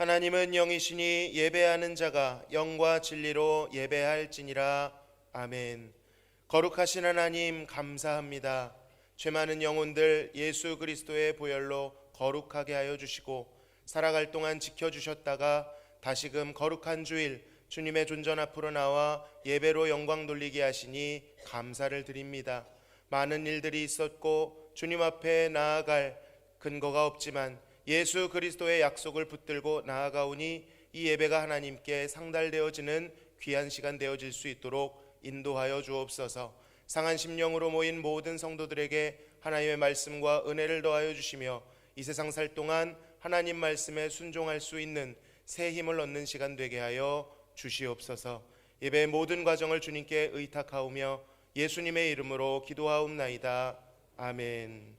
하나님은 영이시니 예배하는 자가 영과 진리로 예배할지니라. 아멘. 거룩하신 하나님 감사합니다. 죄 많은 영혼들 예수 그리스도의 보혈로 거룩하게 하여 주시고 살아갈 동안 지켜주셨다가 다시금 거룩한 주일 주님의 존전 앞으로 나와 예배로 영광 돌리게 하시니 감사를 드립니다. 많은 일들이 있었고 주님 앞에 나아갈 근거가 없지만 예수 그리스도의 약속을 붙들고 나아가오니 이 예배가 하나님께 상달되어지는 귀한 시간 되어질 수 있도록 인도하여 주옵소서. 상한 심령으로 모인 모든 성도들에게 하나님의 말씀과 은혜를 더하여 주시며 이 세상 살 동안 하나님 말씀에 순종할 수 있는 새 힘을 얻는 시간 되게 하여 주시옵소서. 예배의 모든 과정을 주님께 의탁하오며 예수님의 이름으로 기도하옵나이다. 아멘.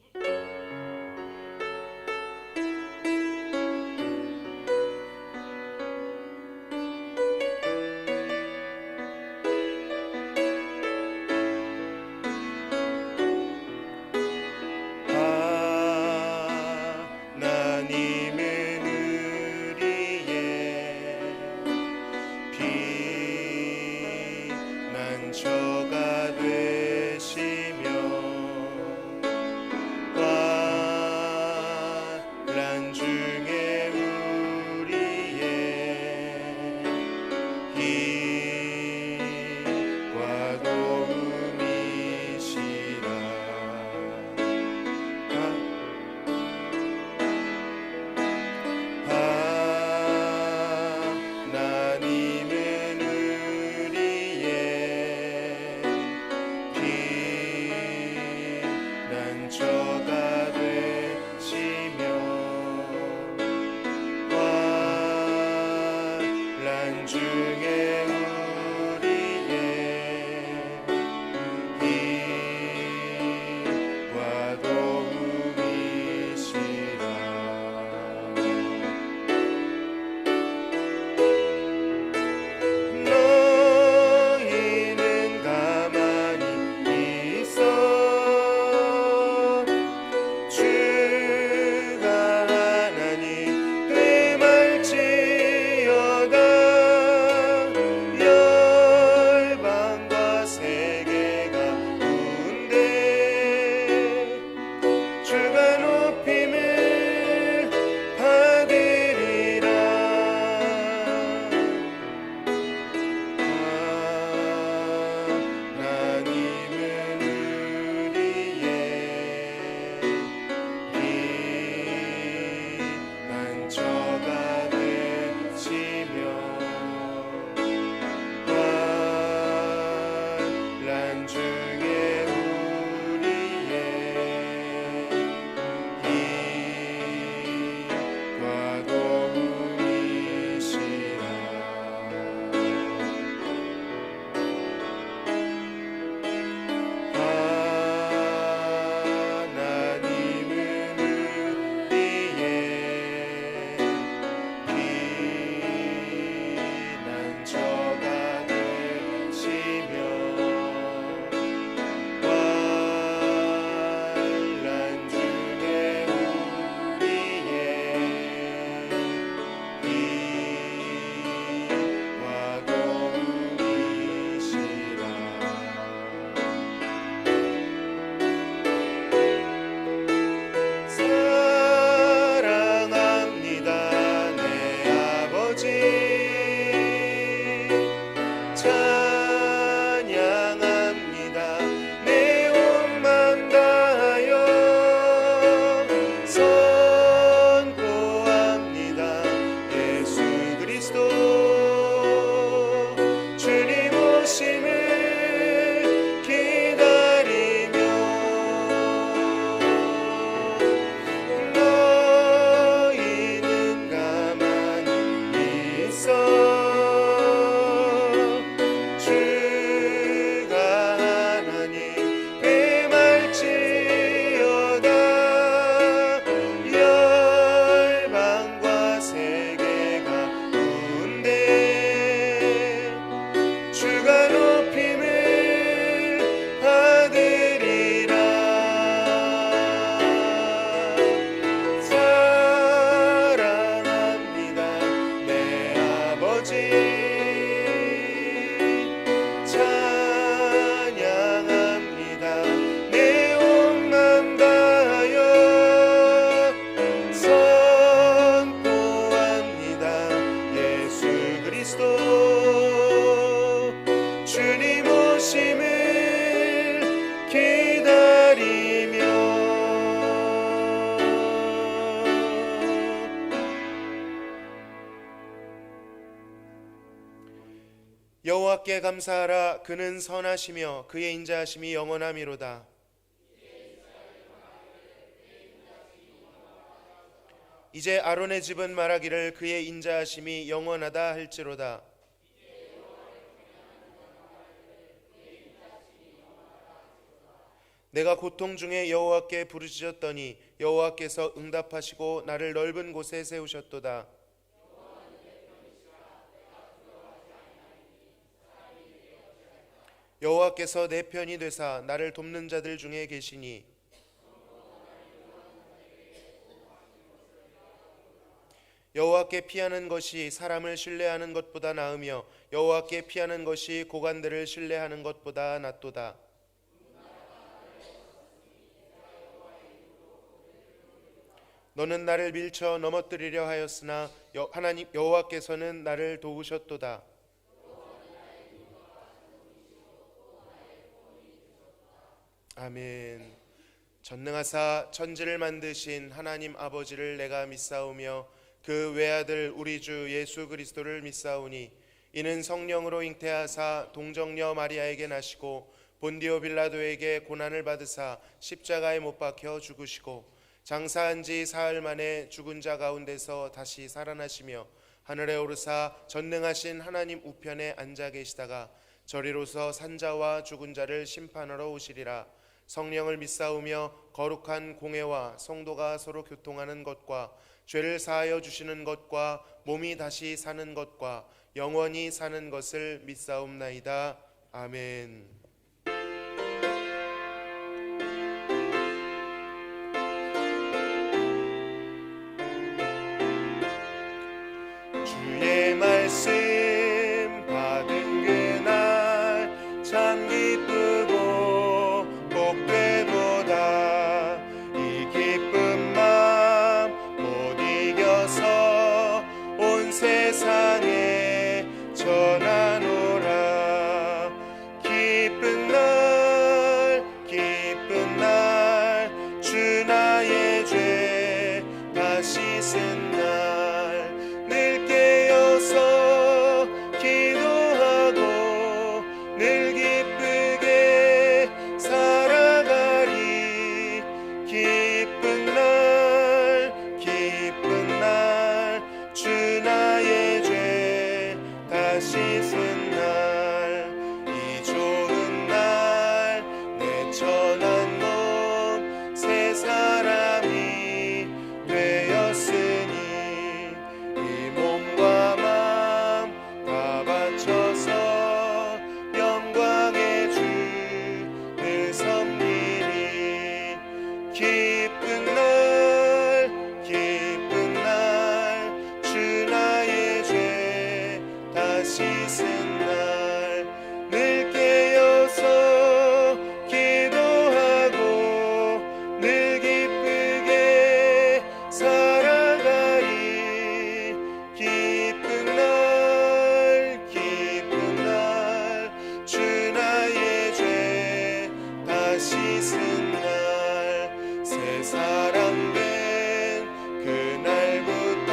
여호와께 감사하라. 그는 선하시며 그의 인자하심이 영원함이로다. 이제 아론의 집은 말하기를 그의 인자하심이 영원하다 할지로다. 내가 고통 중에 여호와께 부르짖었더니 여호와께서 응답하시고 나를 넓은 곳에 세우셨도다. 여호와께서 내 편이 되사 나를 돕는 자들 중에 계시니 여호와께 피하는 것이 사람을 신뢰하는 것보다 나으며 여호와께 피하는 것이 고관들을 신뢰하는 것보다 낫도다. 너는 나를 밀쳐 넘어뜨리려 하였으나 하나님 여호와께서는 나를 도우셨도다. 아멘. 전능하사 천지를 만드신 하나님 아버지를 내가 믿사오며 그 외아들 우리 주 예수 그리스도를 믿사오니 이는 성령으로 잉태하사 동정녀 마리아에게 나시고 본디오 빌라도에게 고난을 받으사 십자가에 못 박혀 죽으시고 장사한 지 사흘 만에 죽은 자 가운데서 다시 살아나시며 하늘에 오르사 전능하신 하나님 우편에 앉아 계시다가 저리로서 산자와 죽은 자를 심판하러 오시리라. 성령을 믿사오며 거룩한 공회와 성도가 서로 교통하는 것과 죄를 사하여 주시는 것과 몸이 다시 사는 것과 영원히 사는 것을 믿사옵나이다. 아멘. 주의 말씀 받은 그날 참 기쁘고 복되도다. 이 기쁜 맘 못 이겨서 온 세상에 전하노라. 기쁜 날 주 나의 죄 다 씻은 날 늘 깨어서 기도하고 늘 기쁘게 살아가리. 기쁜 날 주 나의 죄 다 씻은 날 이 좋은 날 내 천한 몸 새 사람이 되었으니 이 몸과 맘 다 바쳐서 영광의 주를 섬기리. 기쁜 날 주 나의 죄 다 씻은 날 늘 깨어서 기도하고 늘 기쁘게 살아가리. 기쁜 날 주 나의 죄 다 씻은 날 새 사람 된 그날부터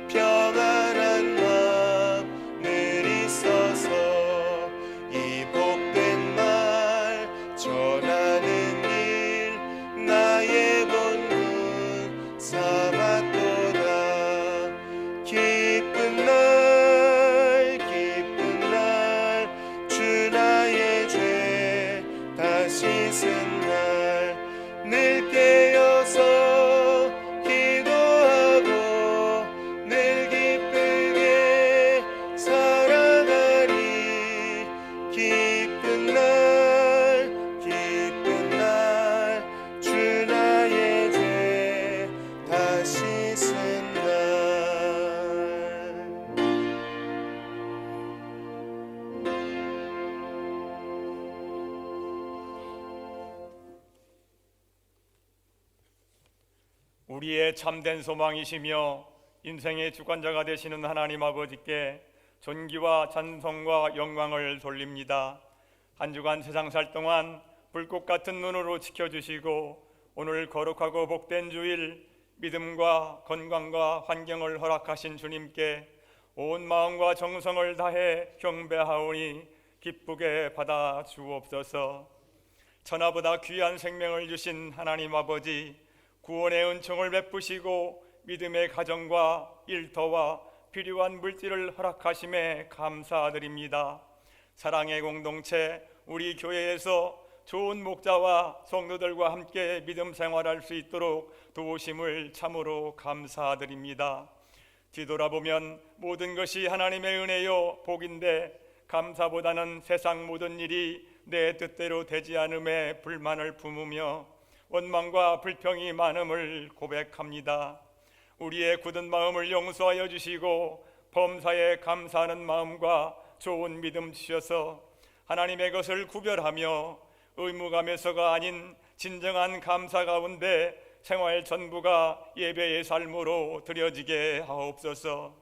평안한 마음 늘 있어서 이 복된 말 전하는 일 나의 본분 삼았도다. 기쁜 날 주 나의 죄 다 씻은 날 늘 깨어서 기도하고 늘 기쁘게 살아가리. 기쁜 날 주 나의 죄 다 씻은 날. 우리의 참된 소망이시며 인생의 주관자가 되시는 하나님 아버지께 존귀와 찬송과 영광을 돌립니다. 한 주간 세상 살 동안 불꽃 같은 눈으로 지켜주시고 오늘 거룩하고 복된 주일 믿음과 건강과 환경을 허락하신 주님께 온 마음과 정성을 다해 경배하오니 기쁘게 받아 주옵소서. 천하보다 귀한 생명을 주신 하나님 아버지, 구원의 은총을 베푸시고 믿음의 가정과 일터와 필요한 물질을 허락하심에 감사드립니다. 사랑의 공동체 우리 교회에서 좋은 목자와 성도들과 함께 믿음 생활할 수 있도록 도우심을 참으로 감사드립니다. 뒤돌아보면 모든 것이 하나님의 은혜요 복인데 감사보다는 세상 모든 일이 내 뜻대로 되지 않음에 불만을 품으며 원망과 불평이 많음을 고백합니다. 우리의 굳은 마음을 용서하여 주시고 범사에 감사하는 마음과 좋은 믿음 주셔서 하나님의 것을 구별하며 의무감에서가 아닌 진정한 감사 가운데 생활 전부가 예배의 삶으로 드려지게 하옵소서.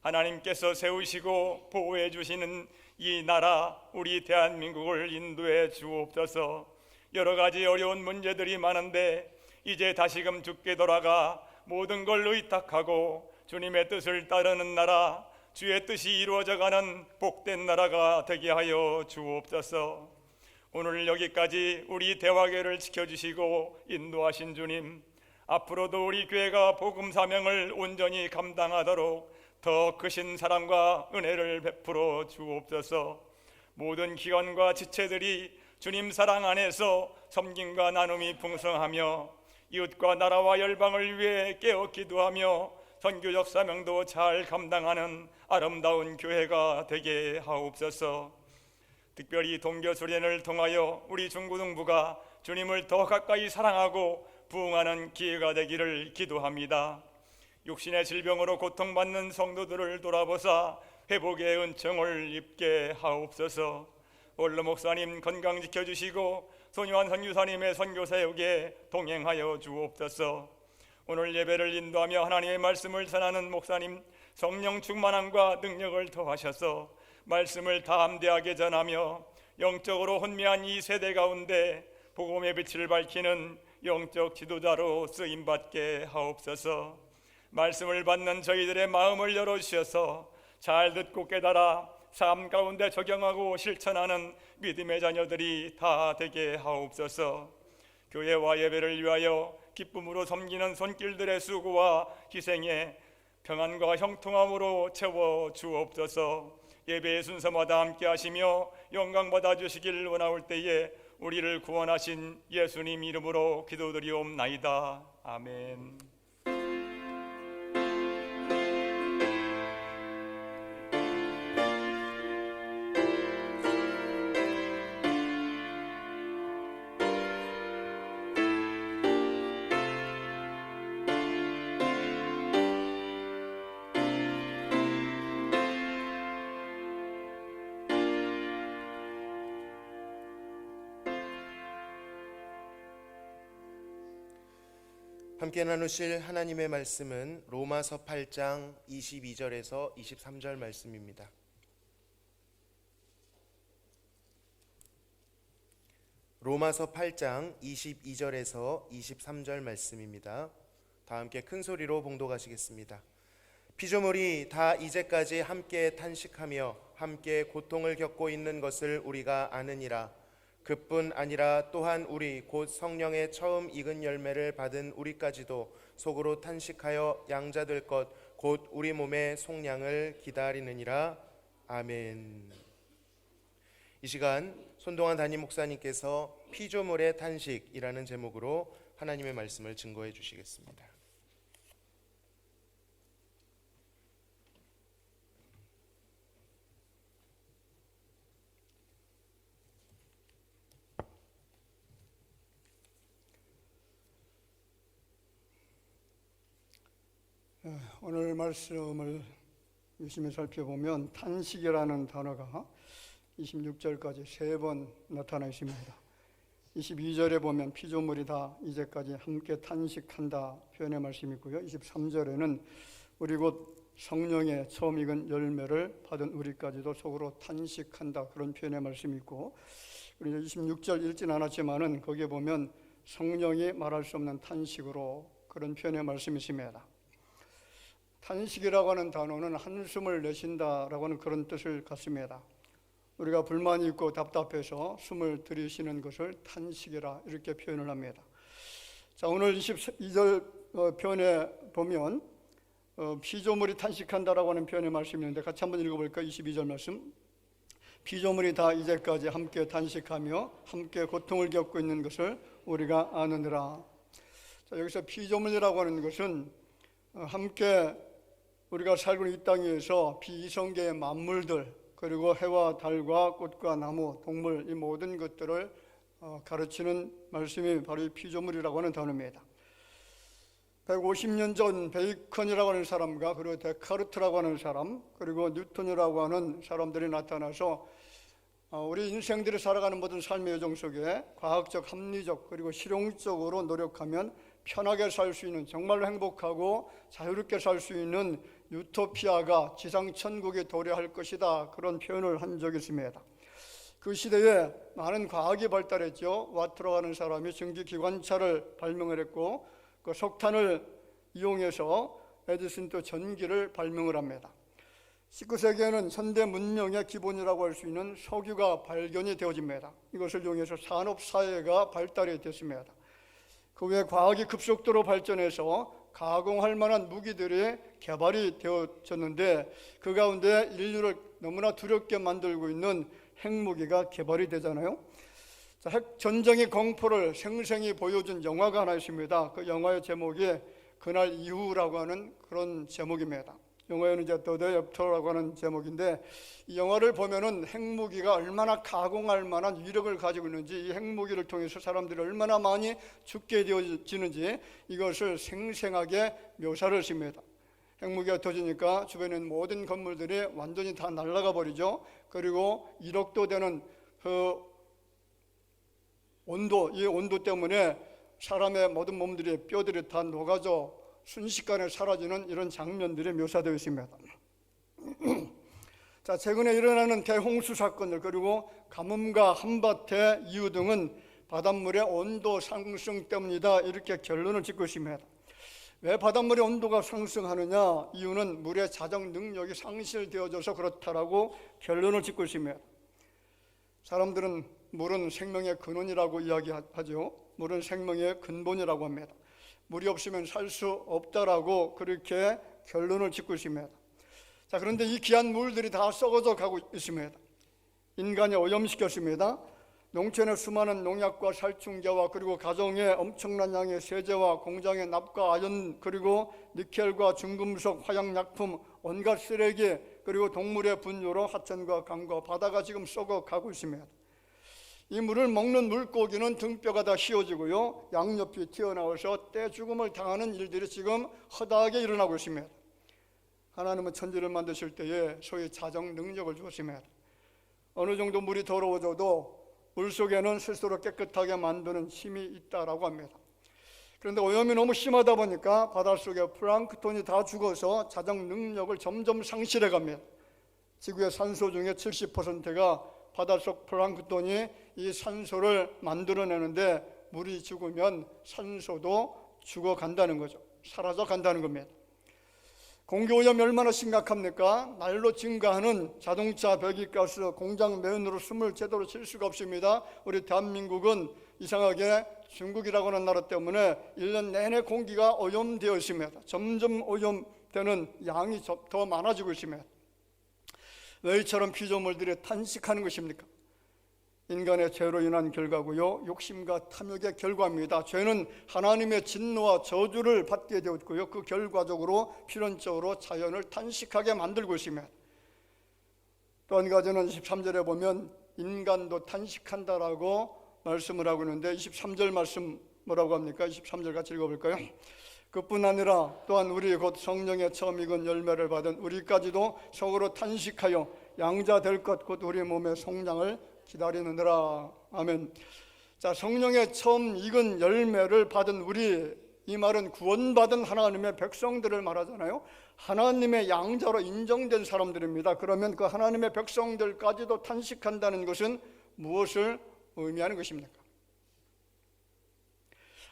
하나님께서 세우시고 보호해 주시는 이 나라 우리 대한민국을 인도해 주옵소서. 여러 가지 어려운 문제들이 많은데 이제 다시금 주께 돌아가 모든 걸 의탁하고 주님의 뜻을 따르는 나라, 주의 뜻이 이루어져가는 복된 나라가 되게 하여 주옵소서. 오늘 여기까지 우리 대화계를 지켜주시고 인도하신 주님, 앞으로도 우리 교회가 복음 사명을 온전히 감당하도록 더 크신 사랑과 은혜를 베풀어 주옵소서. 모든 기관과 지체들이 주님 사랑 안에서 섬김과 나눔이 풍성하며 이웃과 나라와 열방을 위해 깨어 기도하며 선교적 사명도 잘 감당하는 아름다운 교회가 되게 하옵소서. 특별히 동교수련을 통하여 우리 중고등부가 주님을 더 가까이 사랑하고 부응하는 기회가 되기를 기도합니다. 육신의 질병으로 고통받는 성도들을 돌아보사 회복의 은총을 입게 하옵소서. 원로 목사님 건강 지켜주시고 손요한 선교사님의 선교사역에 동행하여 주옵소서. 오늘 예배를 인도하며 하나님의 말씀을 전하는 목사님 성령 충만함과 능력을 더하셔서 말씀을 담대하게 전하며 영적으로 혼미한 이 세대 가운데 복음의 빛을 밝히는 영적 지도자로 쓰임받게 하옵소서. 말씀을 받는 저희들의 마음을 열어주셔서 잘 듣고 깨달아 삶 가운데 적용하고 실천하는 믿음의 자녀들이 다 되게 하옵소서. 교회와 예배를 위하여 기쁨으로 섬기는 손길들의 수고와 희생에 평안과 형통함으로 채워 주옵소서. 예배의 순서마다 함께 하시며 영광 받아 주시길 원하올 때에 우리를 구원하신 예수님 이름으로 기도드리옵나이다. 아멘. 함께 나누실 하나님의 말씀은 로마서 8장 22절에서 23절 말씀입니다. 로마서 8장 22절에서 23절 말씀입니다. 다 함께 큰 소리로 봉독하시겠습니다. 피조물이 다 이제까지 함께 탄식하며 함께 고통을 겪고 있는 것을 우리가 아느니라. 그뿐 아니라 또한 우리 곧 성령의 처음 익은 열매를 받은 우리까지도 속으로 탄식하여 양자될 것 곧 우리 몸의 속량을 기다리느니라. 아멘. 이 시간 손동환 담임 목사님께서 피조물의 탄식이라는 제목으로 하나님의 말씀을 증거해 주시겠습니다. 오늘 말씀을 유심히 살펴보면 탄식이라는 단어가 26절까지 3번 나타나 있습니다. 22절에 보면 피조물이 다 이제까지 함께 탄식한다 표현의 말씀이 있고요. 23절에는 우리 곧 성령의 처음 익은 열매를 받은 우리까지도 속으로 탄식한다 그런 표현의 말씀이 있고, 그리고 26절 읽진 않았지만은 거기에 보면 성령이 말할 수 없는 탄식으로 그런 표현의 말씀이 있습니다. 탄식이라고 하는 단어는 한숨을 내쉰다라고 하는 그런 뜻을 갖습니다. 우리가 불만이 있고 답답해서 숨을 들이쉬는 것을 탄식이라 이렇게 표현을 합니다. 자, 오늘 22절 편에 보면 피조물이 탄식한다라고 하는 표현의 말씀이 있는데 같이 한번 읽어볼까요? 22절 말씀. 피조물이 다 이제까지 함께 탄식하며 함께 고통을 겪고 있는 것을 우리가 아느니라. 자, 여기서 피조물이라고 하는 것은 함께 우리가 살고 있는 이 땅에서 비이성계의 만물들, 그리고 해와 달과 꽃과 나무, 동물, 이 모든 것들을 가르치는 말씀이 바로 이 피조물이라고 하는 단어입니다. 150년 전 베이컨이라고 하는 사람과 그리고 데카르트라고 하는 사람, 그리고 뉴턴이라고 하는 사람들이 나타나서 우리 인생들이 살아가는 모든 삶의 여정 속에 과학적, 합리적, 그리고 실용적으로 노력하면 편하게 살 수 있는, 정말로 행복하고 자유롭게 살 수 있는 유토피아가 지상 천국에 도래할 것이다, 그런 표현을 한 적이 있습니다. 그 시대에 많은 과학이 발달했죠. 와트라고 하는 사람이 전기기관차를 발명을 했고, 그 석탄을 이용해서 에디슨도 전기를 발명을 합니다. 19세기에는 현대 문명의 기본이라고 할 수 있는 석유가 발견이 되어집니다. 이것을 이용해서 산업사회가 발달이 됐습니다. 그 후에 과학이 급속도로 발전해서 가공할 만한 무기들이 개발이 되어졌는데, 그 가운데 인류를 너무나 두렵게 만들고 있는 핵무기가 개발이 되잖아요. 자, 핵전쟁의 공포를 생생히 보여준 영화가 하나 있습니다. 그 영화의 제목이 그날 이후라고 하는 그런 제목입니다. 영화에는 이제 The Day After라고 하는 제목인데, 이 영화를 보면은 핵무기가 얼마나 가공할 만한 위력을 가지고 있는지, 이 핵무기를 통해서 사람들이 얼마나 많이 죽게 되어지는지 이것을 생생하게 묘사를 했습니다. 핵무기가 터지니까 주변에 있는 모든 건물들이 완전히 다 날아가 버리죠. 그리고 1억도 되는 그 온도, 이 온도 때문에 사람의 모든 몸들이, 뼈들이 다 녹아져 순식간에 사라지는 이런 장면들이 묘사되어 있습니다. 자, 최근에 일어나는 대홍수 사건들, 그리고 가뭄과 한밭의 이유 등은 바닷물의 온도 상승 때문이다, 이렇게 결론을 짓고 있습니다. 왜 바닷물의 온도가 상승하느냐? 이유는 물의 자정 능력이 상실되어져서 그렇다라고 결론을 짓고 있습니다. 사람들은 물은 생명의 근원이라고 이야기하죠. 물은 생명의 근본이라고 합니다. 물이 없으면 살 수 없다라고 그렇게 결론을 짓고 있습니다. 자, 그런데 이 귀한 물들이 다 썩어져 가고 있습니다. 인간이 오염시켰습니다. 농촌의 수많은 농약과 살충제와 그리고 가정의 엄청난 양의 세제와 공장의 납과 아연, 그리고 니켈과 중금속, 화약약품, 온갖 쓰레기, 그리고 동물의 분뇨로 하천과 강과 바다가 지금 썩어가고 있습니다. 이 물을 먹는 물고기는 등뼈가 다 휘어지고요, 양옆이 튀어나와서 떼죽음을 당하는 일들이 지금 허다하게 일어나고 있습니다. 하나님은 천지를 만드실 때에 소위 자정 능력을 주었습니다. 어느 정도 물이 더러워져도 물 속에는 스스로 깨끗하게 만드는 힘이 있다라고 합니다. 그런데 오염이 너무 심하다 보니까 바닷속에 플랑크톤이 다 죽어서 자정 능력을 점점 상실해 갑니다. 지구의 산소 중에 70%가 바닷속 플랑크톤이 이 산소를 만들어내는데, 물이 죽으면 산소도 죽어간다는 거죠. 사라져 간다는 겁니다. 공기오염이 얼마나 심각합니까? 날로 증가하는 자동차 배기가스, 공장 매연으로 숨을 제대로 쉴 수가 없습니다. 우리 대한민국은 이상하게 중국이라고 하는 나라 때문에 1년 내내 공기가 오염되어 있습니다. 점점 오염되는 양이 더 많아지고 있습니다. 왜 이처럼 피조물들이 탄식하는 것입니까? 인간의 죄로 인한 결과고요, 욕심과 탐욕의 결과입니다. 죄는 하나님의 진노와 저주를 받게 되었고요, 그 결과적으로 필연적으로 자연을 탄식하게 만들고 있습니다. 또 한 가지는 23절에 보면 인간도 탄식한다라고 말씀을 하고 있는데, 23절 말씀 뭐라고 합니까? 23절 같이 읽어볼까요? 그뿐 아니라 또한 우리 곧 성령의 처음 익은 열매를 받은 우리까지도 속으로 탄식하여 양자 될 것 곧 우리 몸의 성장을 기다리느니라. 아멘. 자, 성령의 처음 익은 열매를 받은 우리, 이 말은 구원받은 하나님의 백성들을 말하잖아요. 하나님의 양자로 인정된 사람들입니다. 그러면 그 하나님의 백성들까지도 탄식한다는 것은 무엇을 의미하는 것입니까?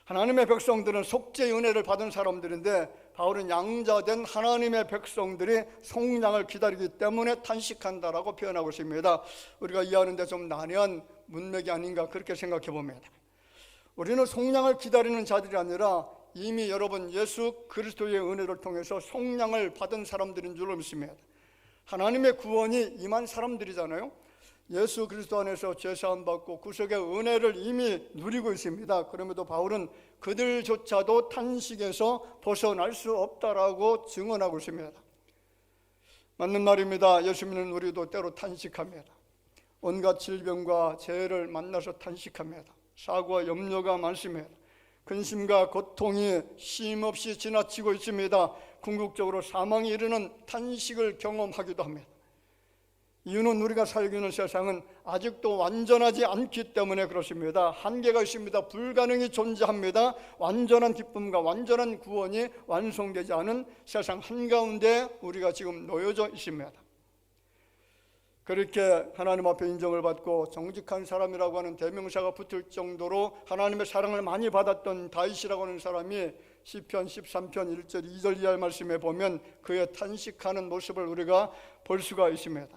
하나님의 백성들은 속죄의 은혜를 받은 사람들인데, 바울은 양자된 하나님의 백성들이 속량을 기다리기 때문에 탄식한다라고 표현하고 있습니다. 우리가 이해하는 데 좀 난해한 문맥이 아닌가 그렇게 생각해 봅니다. 우리는 속량을 기다리는 자들이 아니라 이미 여러분 예수 그리스도의 은혜를 통해서 속량을 받은 사람들인 줄 믿습니다. 하나님의 구원이 임한 사람들이잖아요. 예수 그리스도 안에서 죄사함 받고 구속의 은혜를 이미 누리고 있습니다. 그럼에도 바울은 그들조차도 탄식에서 벗어날 수 없다라고 증언하고 있습니다. 맞는 말입니다. 예수 믿는 우리도 때로 탄식합니다. 온갖 질병과 재해를 만나서 탄식합니다. 사고와 염려가 많습니다. 근심과 고통이 쉼없이 지나치고 있습니다. 궁극적으로 사망에 이르는 탄식을 경험하기도 합니다. 이유는 우리가 살고 있는 세상은 아직도 완전하지 않기 때문에 그렇습니다. 한계가 있습니다. 불가능이 존재합니다. 완전한 기쁨과 완전한 구원이 완성되지 않은 세상 한가운데 우리가 지금 놓여져 있습니다. 그렇게 하나님 앞에 인정을 받고 정직한 사람이라고 하는 대명사가 붙을 정도로 하나님의 사랑을 많이 받았던 다윗이라고 하는 사람이 시편 13편 1절 2절 이하의 말씀에 보면 그의 탄식하는 모습을 우리가 볼 수가 있습니다.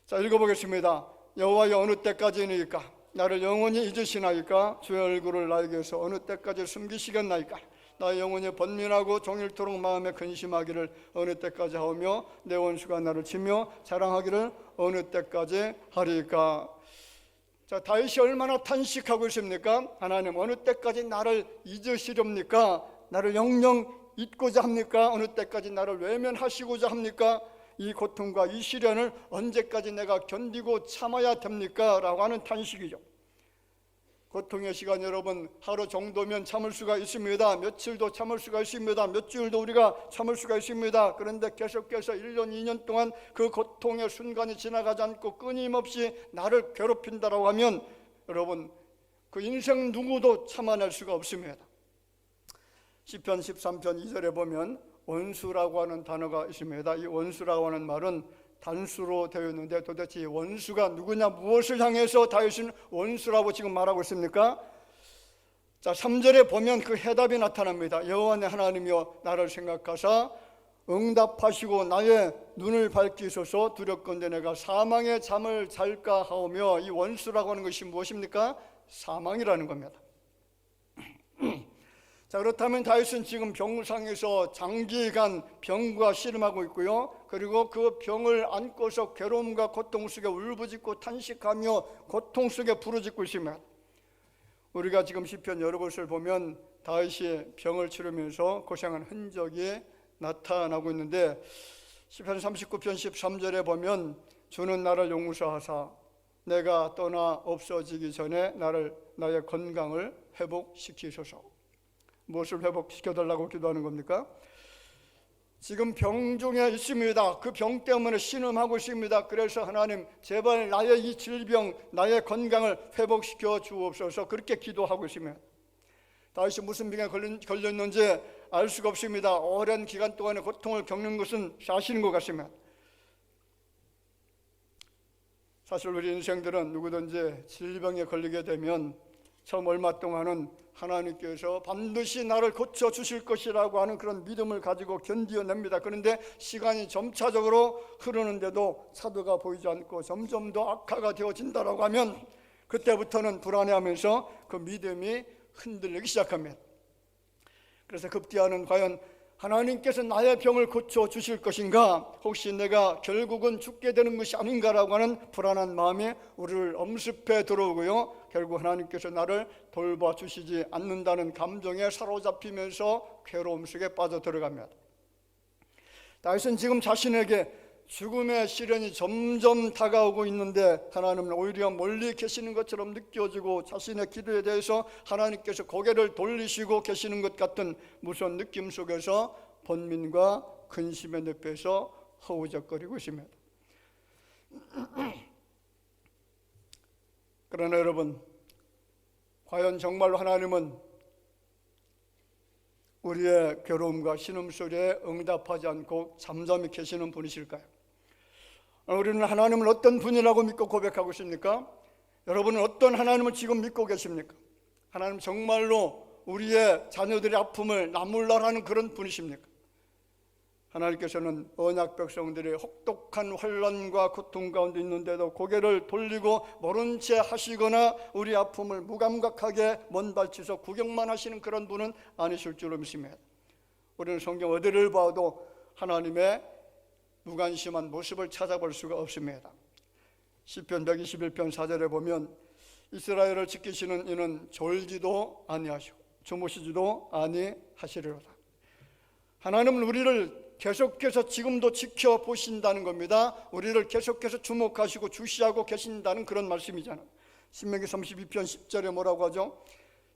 자, 읽어보겠습니다. 여호와여 어느 때까지니까 나를 영원히 잊으시나이까 주의 얼굴을 나에게서 어느 때까지 숨기시겠나이까 나의 영혼이 번민하고 종일토록 마음에 근심하기를 어느 때까지 하오며 내 원수가 나를 치며 자랑하기를 어느 때까지 하리까. 자, 다윗이 얼마나 탄식하고 있습니까? 하나님 어느 때까지 나를 잊으시렵니까? 나를 영영 잊고자 합니까? 어느 때까지 나를 외면하시고자 합니까? 이 고통과 이 시련을 언제까지 내가 견디고 참아야 됩니까? 라고 하는 탄식이죠. 고통의 시간 여러분 하루 정도면 참을 수가 있습니다. 며칠도 참을 수가 있습니다. 몇 주일도 우리가 참을 수가 있습니다. 그런데 계속해서 1년 2년 동안 그 고통의 순간이 지나가지 않고 끊임없이 나를 괴롭힌다라고 하면 여러분 그 인생 누구도 참아낼 수가 없습니다. 시편 13편 2절에 보면 원수라고 하는 단어가 있습니다. 이 원수라고 하는 말은 단수로 되어 있는데 도대체 이 원수가 누구냐, 무엇을 향해서 다윗은 원수라고 지금 말하고 있습니까? 자, 3절에 보면 그 해답이 나타납니다. 여호와 내 하나님이여 나를 생각하사 응답하시고 나의 눈을 밝히소서. 두렵건대 내가 사망의 잠을 잘까 하오며, 이 원수라고 하는 것이 무엇입니까? 사망이라는 겁니다. 자, 그렇다면 다윗은 지금 병상에서 장기간 병과 씨름하고 있고요. 그리고 그 병을 안고서 괴로움과 고통 속에 울부짖고 탄식하며 고통 속에 부르짖고 있습니다. 우리가 지금 시편 여러 곳을 보면 다윗이 병을 치르면서 고생한 흔적이 나타나고 있는데 시편 39편 13절에 보면 주는 나를 용서하사 내가 떠나 없어지기 전에 나의 건강을 회복시키소서. 무엇을 회복시켜달라고 기도하는 겁니까? 지금 병 중에 있습니다. 그 병 때문에 신음하고 있습니다. 그래서 하나님 제발 나의 이 질병, 나의 건강을 회복시켜 주옵소서. 그렇게 기도하고 있습니다. 다윗이 무슨 병에 걸렸는지 알 수가 없습니다. 오랜 기간 동안에 고통을 겪는 것은 사실인 것 같습니다. 사실 우리 인생들은 누구든지 질병에 걸리게 되면 처음 얼마 동안은 하나님께서 반드시 나를 고쳐주실 것이라고 하는 그런 믿음을 가지고 견디어냅니다. 그런데 시간이 점차적으로 흐르는데도 차도가 보이지 않고 점점 더 악화가 되어진다라고 하면 그때부터는 불안해하면서 그 믿음이 흔들리기 시작합니다. 그래서 급기야는 과연 하나님께서 나의 병을 고쳐주실 것인가, 혹시 내가 결국은 죽게 되는 것이 아닌가라고 하는 불안한 마음이 우리를 엄습해 들어오고요, 결국 하나님께서 나를 돌봐주시지 않는다는 감정에 사로잡히면서 괴로움 속에 빠져들어갑니다. 다윗은 지금 자신에게 죽음의 시련이 점점 다가오고 있는데 하나님은 오히려 멀리 계시는 것처럼 느껴지고 자신의 기도에 대해서 하나님께서 고개를 돌리시고 계시는 것 같은 무서운 느낌 속에서 번민과 근심의 늪에서 허우적거리고 있습니다. 그러나 여러분, 과연 정말로 하나님은 우리의 괴로움과 신음소리에 응답하지 않고 잠잠히 계시는 분이실까요? 우리는 하나님을 어떤 분이라고 믿고 고백하고 있습니까? 여러분은 어떤 하나님을 지금 믿고 계십니까? 하나님 정말로 우리의 자녀들의 아픔을 나몰라라는 그런 분이십니까? 하나님께서는 언약 백성들이 혹독한 환난과 고통 가운데 있는데도 고개를 돌리고 모른 채 하시거나 우리 아픔을 무감각하게 먼발치서 구경만 하시는 그런 분은 아니실 줄로 믿습니다. 우리는 성경 어디를 봐도 하나님의 무관심한 모습을 찾아볼 수가 없습니다. 시편 121편 4절에 보면 이스라엘을 지키시는 이는 졸지도 아니하시고 주무시지도 아니하시리로다. 하나님은 우리를 계속해서 지금도 지켜보신다는 겁니다. 우리를 계속해서 주목하시고 주시하고 계신다는 그런 말씀이잖아요. 신명기 32편 10절에 뭐라고 하죠?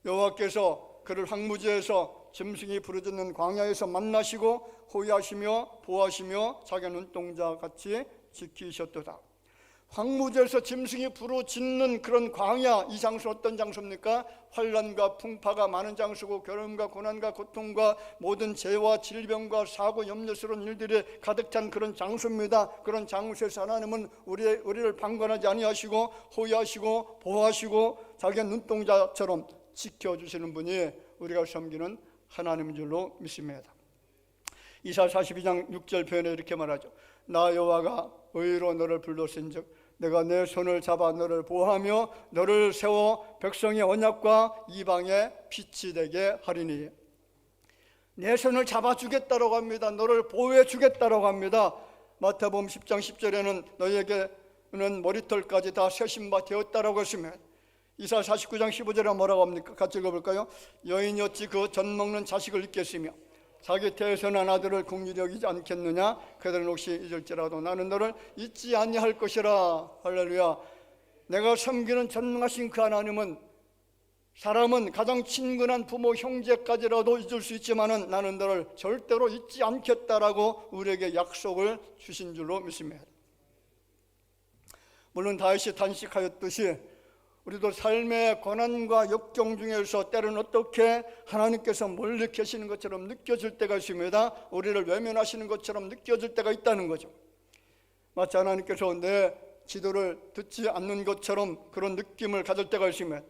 여호와께서 그를 황무지에서 짐승이 부르짖는 광야에서 만나시고 호위하시며 보호하시며 자기 눈동자같이 지키셨도다. 황무지에서 짐승이 부르짖는 그런 광야, 이 장소는 어떤 장소입니까? 환난과 풍파가 많은 장소고 괴로움과 고난과 고통과 모든 재와 질병과 사고 염려스러운 일들이 가득 찬 그런 장소입니다. 그런 장소에서 하나님은 우리를 방관하지 아니하시고 호위하시고 보호하시고 자기 눈동자처럼 지켜주시는 분이 우리가 섬기는 하나님인 줄로 믿습니다. 이사야 42장 6절 표현에 이렇게 말하죠. 나 여호와가 의로 너를 불렀은즉 내가 내 손을 잡아 너를 보호하며 너를 세워 백성의 언약과 이방의 빛이 되게 하리니. 내 손을 잡아주겠다라고 합니다. 너를 보호해 주겠다라고 합니다. 마태복음 10장 10절에는 너에게는 머리털까지 다 세신 바 되었다라고 했으면, 이사야 49장 15절에 뭐라고 합니까? 같이 읽어볼까요? 여인이 어찌 그 젖 먹는 자식을 잊겠으며 자기 태어난 아들을 긍휼히 여기지 않겠느냐? 그들은 혹시 잊을지라도 나는 너를 잊지 아니할 것이라. 할렐루야. 내가 섬기는 전능하신 그 하나님은 사람은 가장 친근한 부모 형제까지라도 잊을 수 있지만은 나는 너를 절대로 잊지 않겠다라고 우리에게 약속을 주신 줄로 믿습니다. 물론 다윗이 단식하였듯이 우리도 삶의 고난과 역경 중에서 때로는 어떻게 하나님께서 멀리 계시는 것처럼 느껴질 때가 있습니다. 우리를 외면하시는 것처럼 느껴질 때가 있다는 거죠. 마치 하나님께서 내 기도를 듣지 않는 것처럼 그런 느낌을 가질 때가 있습니다.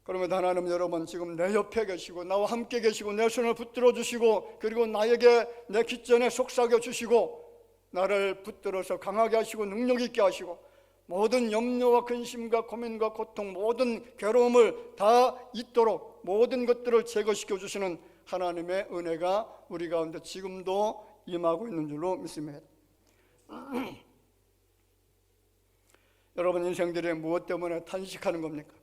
그러면 하나님 여러분 지금 내 옆에 계시고 나와 함께 계시고 내 손을 붙들어 주시고 그리고 나에게 내 귓전에 속삭여 주시고 나를 붙들어서 강하게 하시고 능력 있게 하시고 모든 염려와 근심과 고민과 고통 모든 괴로움을 다 잊도록 모든 것들을 제거시켜 주시는 하나님의 은혜가 우리 가운데 지금도 임하고 있는 줄로 믿습니다. 여러분 인생들이 무엇 때문에 탄식하는 겁니까?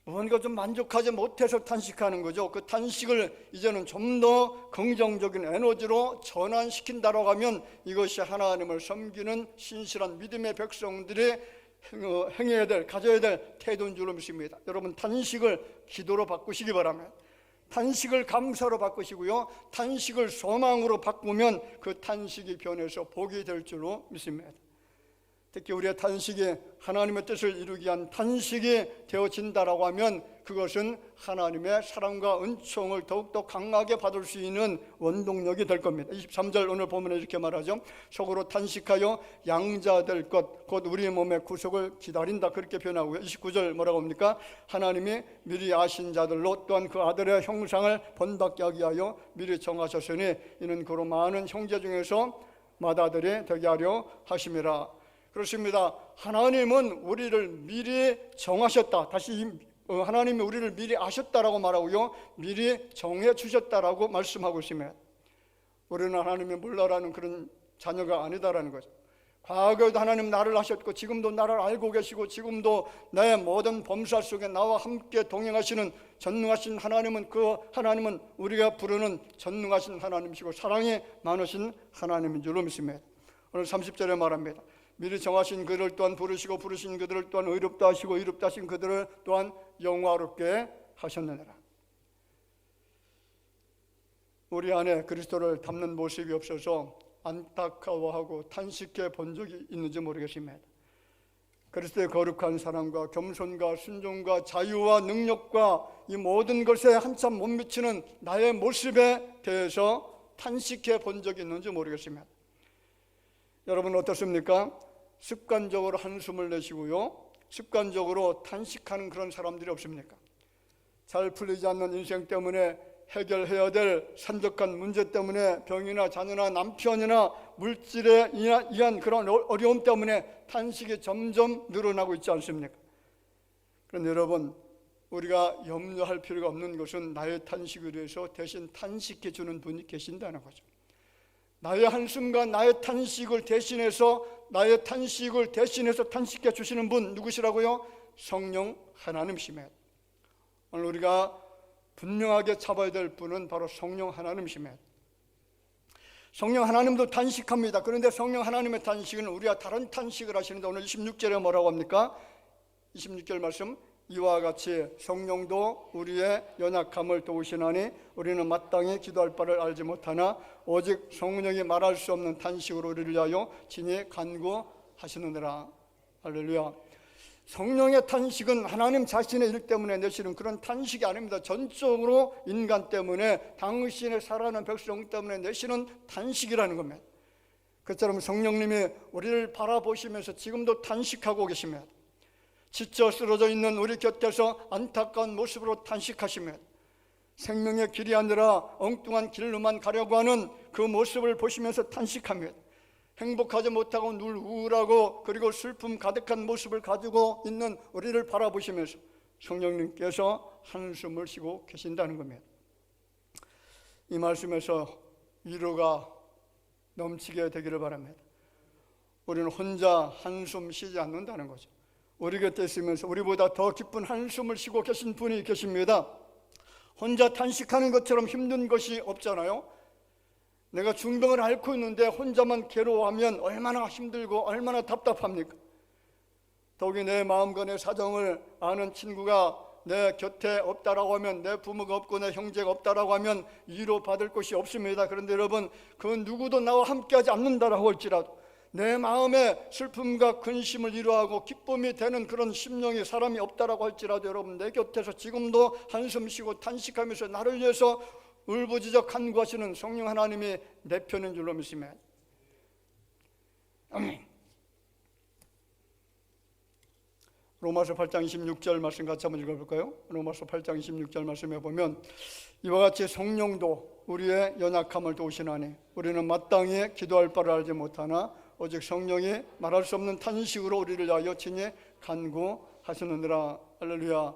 뭔가 좀 만족하지 못해서 탄식하는 거죠. 그 탄식을 이제는 좀 더 긍정적인 에너지로 전환시킨다라고 하면 이것이 하나님을 섬기는 신실한 믿음의 백성들이 행해야 될, 가져야 될 태도인 줄로 믿습니다. 여러분 탄식을 기도로 바꾸시기 바랍니다. 탄식을 감사로 바꾸시고요, 탄식을 소망으로 바꾸면 그 탄식이 변해서 복이 될 줄로 믿습니다. 특히 우리의 탄식이 하나님의 뜻을 이루기 위한 탄식이 되어진다라고 하면 그것은 하나님의 사랑과 은총을 더욱더 강하게 받을 수 있는 원동력이 될 겁니다. 23절 오늘 본문에 이렇게 말하죠. 속으로 탄식하여 양자될 것 곧 우리 몸의 구속을 기다린다 그렇게 표현하고요. 29절 뭐라고 합니까? 하나님이 미리 아신 자들로 또한 그 아들의 형상을 본받게 하기 위하여 미리 정하셨으니 이는 그로 많은 형제 중에서 맏아들이 되게 하려 하심이라. 그렇습니다. 하나님은 우리를 미리 정하셨다. 다시 하나님이 우리를 미리 아셨다라고 말하고요, 미리 정해 주셨다라고 말씀하고 있으면 우리는 하나님이 몰라라는 그런 자녀가 아니다라는 거죠. 과거에도 하나님 나를 아셨고 지금도 나를 알고 계시고 지금도 내 모든 범사 속에 나와 함께 동행하시는 전능하신 하나님은, 그 하나님은 우리가 부르는 전능하신 하나님이시고 사랑이 많으신 하나님인 줄로 믿습니다. 오늘 30절에 말합니다. 미리 정하신 그들을 또한 부르시고 부르신 그들을 또한 의롭다 하시고 의롭다 하신 그들을 또한 영화롭게 하셨느니라. 우리 안에 그리스도를 닮는 모습이 없어서 안타까워하고 탄식해 본 적이 있는지 모르겠습니다. 그리스도의 거룩한 사랑과 겸손과 순종과 자유와 능력과 이 모든 것에 한참 못 미치는 나의 모습에 대해서 탄식해 본 적이 있는지 모르겠습니다. 여러분 어떻습니까? 습관적으로 한숨을 내시고요, 습관적으로 탄식하는 그런 사람들이 없습니까? 잘 풀리지 않는 인생 때문에 해결해야 될 산적한 문제 때문에 병이나 자녀나 남편이나 물질에 의한 그런 어려움 때문에 탄식이 점점 늘어나고 있지 않습니까? 그런데 여러분, 우리가 염려할 필요가 없는 것은 나의 탄식을 위해서 대신 탄식해 주는 분이 계신다는 거죠. 나의 한숨과 나의 탄식을 대신해서 탄식해 주시는 분 누구시라고요? 성령 하나님이십니다. 오늘 우리가 분명하게 잡아야 될 분은 바로 성령 하나님이십니다. 성령 하나님도 탄식합니다. 그런데 성령 하나님의 탄식은 우리와 다른 탄식을 하시는데 오늘 26절에 뭐라고 합니까? 26절 말씀, 이와 같이 성령도 우리의 연약함을 도우시나니 우리는 마땅히 기도할 바를 알지 못하나 오직 성령이 말할 수 없는 탄식으로 우리를 위하여 진히 간구하시느니라. 할렐루야. 성령의 탄식은 하나님 자신의 일 때문에 내시는 그런 탄식이 아닙니다. 전적으로 인간 때문에, 당신의 살아가는 백성 때문에 내시는 탄식이라는 겁니다. 그처럼 성령님이 우리를 바라보시면서 지금도 탄식하고 계십니다. 지쳐 쓰러져 있는 우리 곁에서 안타까운 모습으로 탄식하시며 생명의 길이 아니라 엉뚱한 길로만 가려고 하는 그 모습을 보시면서 탄식하며 행복하지 못하고 늘 우울하고 그리고 슬픔 가득한 모습을 가지고 있는 우리를 바라보시면서 성령님께서 한숨을 쉬고 계신다는 겁니다. 이 말씀에서 위로가 넘치게 되기를 바랍니다. 우리는 혼자 한숨 쉬지 않는다는 거죠. 우리 곁에 있으면서 우리보다 더 깊은 한숨을 쉬고 계신 분이 계십니다. 혼자 탄식하는 것처럼 힘든 것이 없잖아요. 내가 중병을 앓고 있는데 혼자만 괴로워하면 얼마나 힘들고 얼마나 답답합니까? 더욱이 내 마음과 내 사정을 아는 친구가 내 곁에 없다라고 하면, 내 부모가 없고 내 형제가 없다라고 하면 위로받을 것이 없습니다. 그런데 여러분, 그 누구도 나와 함께하지 않는다라고 할지라도 내 마음의 슬픔과 근심을 위로하고 기쁨이 되는 그런 심령의 사람이 없다라고 할지라도 여러분, 내 곁에서 지금도 한숨 쉬고 탄식하면서 나를 위해서 울부짖어 간구하시는 성령 하나님이 내 편인 줄로 믿습니다. 아멘. 로마서 8장 26절 말씀 같이 한번 읽어볼까요? 로마서 8장 26절 말씀에 보면 이와 같이 성령도 우리의 연약함을 도우시나니 우리는 마땅히 기도할 바를 알지 못하나 오직 성령이 말할 수 없는 탄식으로 우리를 위하여 친히 간구하시느니라. 할렐루야.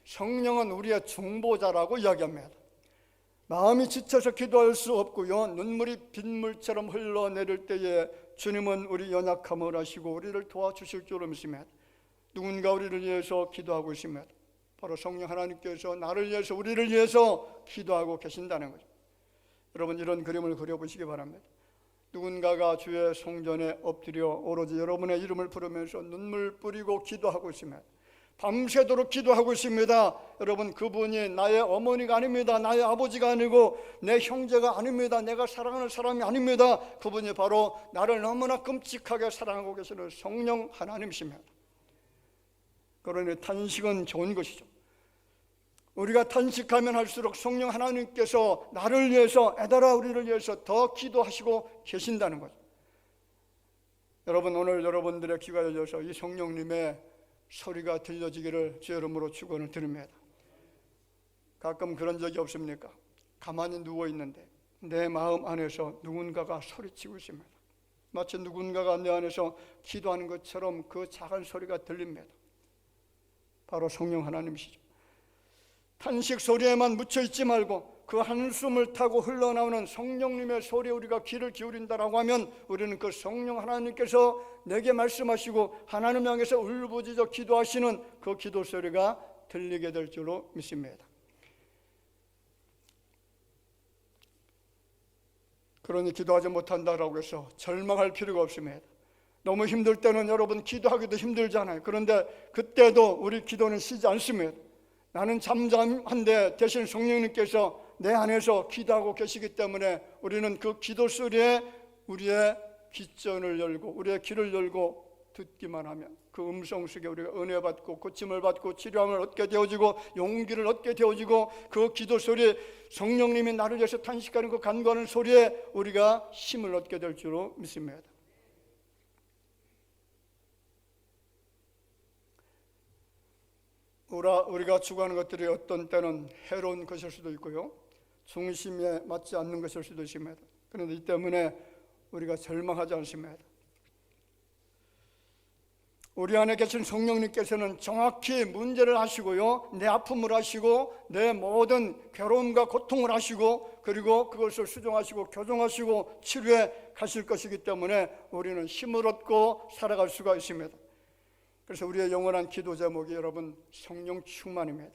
성령은 우리의 중보자라고 이야기합니다. 마음이 지쳐서 기도할 수 없고요, 눈물이 빗물처럼 흘러내릴 때에 주님은 우리 연약함을 아시고 우리를 도와주실 줄로 믿습니다. 누군가 우리를 위해서 기도하고 있습니다. 바로 성령 하나님께서 나를 위해서, 우리를 위해서 기도하고 계신다는 거죠. 여러분, 이런 그림을 그려보시기 바랍니다. 누군가가 주의 성전에 엎드려 오로지 여러분의 이름을 부르면서 눈물 뿌리고 기도하고 있습니다. 밤새도록 기도하고 있습니다. 여러분, 그분이 나의 어머니가 아닙니다. 나의 아버지가 아니고 내 형제가 아닙니다. 내가 사랑하는 사람이 아닙니다. 그분이 바로 나를 너무나 끔찍하게 사랑하고 계시는 성령 하나님이십니다. 그러니 탄식은 좋은 것이죠. 우리가 탄식하면 할수록 성령 하나님께서 나를 위해서, 애달아 우리를 위해서 더 기도하시고 계신다는 거죠. 여러분, 오늘 여러분들의 귀가 열려서 이 성령님의 소리가 들려지기를 주의 이름으로 축원을 드립니다. 가끔 그런 적이 없습니까? 가만히 누워 있는데 내 마음 안에서 누군가가 소리치고 있습니다. 마치 누군가가 내 안에서 기도하는 것처럼 그 작은 소리가 들립니다. 바로 성령 하나님이시죠. 탄식 소리에만 묻혀있지 말고 그 한숨을 타고 흘러나오는 성령님의 소리에 우리가 귀를 기울인다라고 하면 우리는 그 성령 하나님께서 내게 말씀하시고 하나님 향해서 울부짖어 기도하시는 그 기도 소리가 들리게 될 줄로 믿습니다. 그러니 기도하지 못한다라고 해서 절망할 필요가 없습니다. 너무 힘들 때는 여러분 기도하기도 힘들잖아요. 그런데 그때도 우리 기도는 쉬지 않습니다. 나는 잠잠한데 대신 성령님께서 내 안에서 기도하고 계시기 때문에 우리는 그 기도 소리에 우리의 귀전을 열고 우리의 귀를 열고 듣기만 하면 그 음성 속에 우리가 은혜 받고 고침을 받고 치료함을 얻게 되어지고 용기를 얻게 되어지고 그 기도 소리에 성령님이 나를 위해서 탄식하는 그 간구하는 소리에 우리가 힘을 얻게 될 줄로 믿습니다. 우리가 추구하는 것들이 어떤 때는 해로운 것일 수도 있고요, 중심에 맞지 않는 것일 수도 있습니다. 그런데 이 때문에 우리가 절망하지 않습니다. 우리 안에 계신 성령님께서는 정확히 문제를 아시고요, 내 아픔을 아시고 내 모든 괴로움과 고통을 아시고, 그리고 그것을 수정하시고 교정하시고 치료해 가실 것이기 때문에 우리는 힘을 얻고 살아갈 수가 있습니다. 그래서 우리의 영원한 기도 제목이 여러분 성령 충만입니다.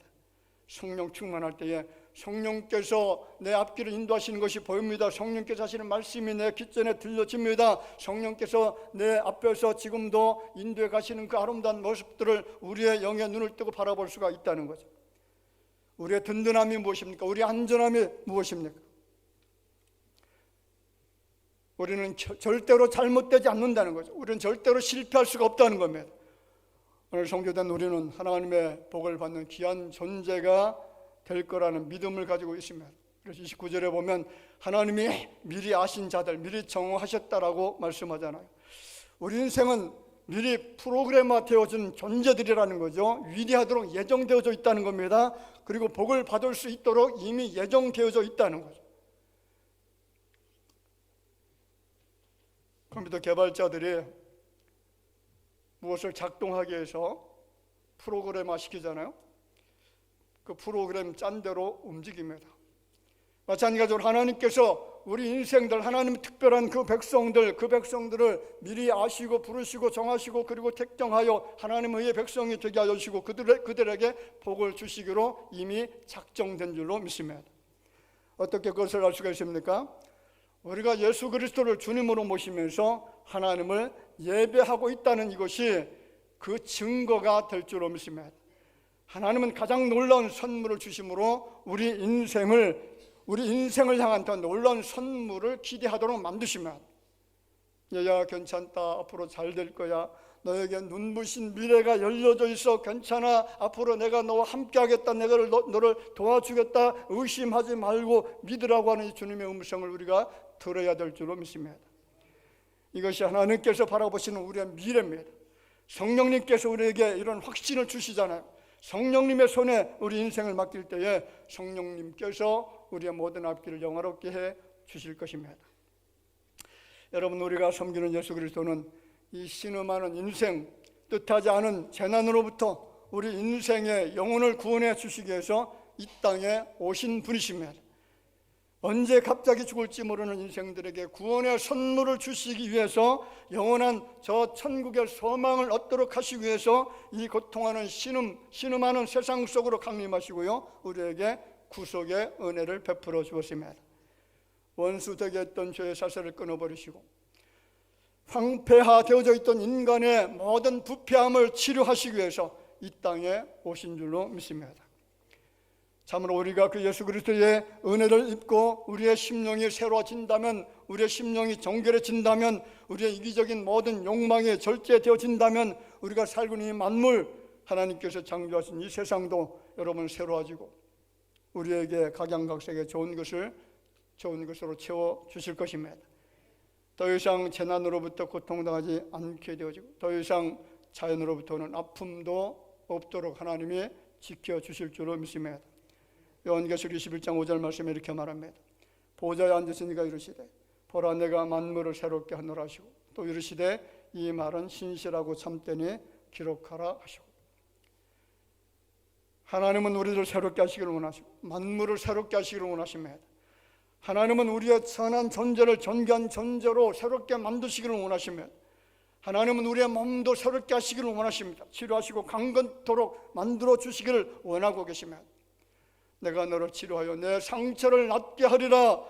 성령 충만할 때에 성령께서 내 앞길을 인도하시는 것이 보입니다. 성령께서 하시는 말씀이 내 귓전에 들려집니다. 성령께서 내 앞에서 지금도 인도해 가시는 그 아름다운 모습들을 우리의 영의 눈을 뜨고 바라볼 수가 있다는 거죠. 우리의 든든함이 무엇입니까? 우리의 안전함이 무엇입니까? 우리는 절대로 잘못되지 않는다는 거죠. 우리는 절대로 실패할 수가 없다는 겁니다. 오늘 성교된 우리는 하나님의 복을 받는 귀한 존재가 될 거라는 믿음을 가지고 있습니다. 그래서 29절에 보면 하나님이 미리 아신 자들, 미리 정하셨다라고 말씀하잖아요. 우리 인생은 미리 프로그램화 되어진 존재들이라는 거죠. 위대하도록 예정되어져 있다는 겁니다. 그리고 복을 받을 수 있도록 이미 예정되어져 있다는 거죠. 컴퓨터 개발자들이 무엇을 작동하기 위해서 프로그램화 시키잖아요. 그 프로그램 짠 대로 움직입니다. 마찬가지로 하나님께서 우리 인생들, 하나님의 특별한 그 백성들을 미리 아시고 부르시고 정하시고 그리고 택정하여 하나님의 백성이 되게 하시고 그들에게 복을 주시기로 이미 작정된 줄로 믿습니다. 어떻게 그것을 알 수가 있습니까? 우리가 예수 그리스도를 주님으로 모시면서 하나님을 예배하고 있다는 이것이 그 증거가 될 줄로 믿습니다. 하나님은 가장 놀라운 선물을 주심으로 우리 인생을 향한 더 놀라운 선물을 기대하도록 만드시면, 얘야 괜찮다, 앞으로 잘 될 거야, 너에게 눈부신 미래가 열려져 있어, 괜찮아, 앞으로 내가 너와 함께 하겠다, 내가 너를 도와주겠다, 의심하지 말고 믿으라고 하는 이 주님의 음성을 우리가 들어야 될 줄로 믿습니다. 이것이 하나님께서 바라보시는 우리의 미래입니다. 성령님께서 우리에게 이런 확신을 주시잖아요. 성령님의 손에 우리 인생을 맡길 때에 성령님께서 우리의 모든 앞길을 영화롭게 해 주실 것입니다. 여러분, 우리가 섬기는 예수 그리스도는 이 신음하는 인생, 뜻하지 않은 재난으로부터 우리 인생의 영혼을 구원해 주시기 위해서 이 땅에 오신 분이십니다. 언제 갑자기 죽을지 모르는 인생들에게 구원의 선물을 주시기 위해서, 영원한 저 천국의 소망을 얻도록 하시기 위해서 이 고통하는 신음하는 세상 속으로 강림하시고요, 우리에게 구속의 은혜를 베풀어 주었습니다. 원수 되게 했던 죄의 사슬을 끊어버리시고 황폐화되어져 있던 인간의 모든 부패함을 치료하시기 위해서 이 땅에 오신 줄로 믿습니다. 참으로 우리가 그 예수 그리스도의 은혜를 입고 우리의 심령이 새로워진다면, 우리의 심령이 정결해진다면, 우리의 이기적인 모든 욕망이 절제되어진다면, 우리가 살고 있는 이 만물, 하나님께서 창조하신 이 세상도 여러분 새로워지고 우리에게 각양각색의 좋은 것으로 채워주실 것입니다. 더 이상 재난으로부터 고통당하지 않게 되어지고, 더 이상 자연으로부터는 아픔도 없도록 하나님이 지켜주실 줄로 믿습니다. 요한계시록 21장 5절 말씀에 이렇게 말합니다. 보좌에 앉으신 이가 이르시되 보라 내가 만물을 새롭게 하노라 하시고, 또 이르시되 이 말은 신실하고 참되니 기록하라 하시고. 하나님은 우리를 새롭게 하시기를 원하시고 만물을 새롭게 하시기를 원하십니다. 하나님은 우리의 선한 존재를 존귀한 존재로 새롭게 만드시기를 원하십니다. 하나님은 우리의 몸도 새롭게 하시기를 원하십니다. 치료하시고 강건토록 만들어 주시기를 원하고 계십니다. 내가 너를 치료하여 내 상처를 낫게 하리라,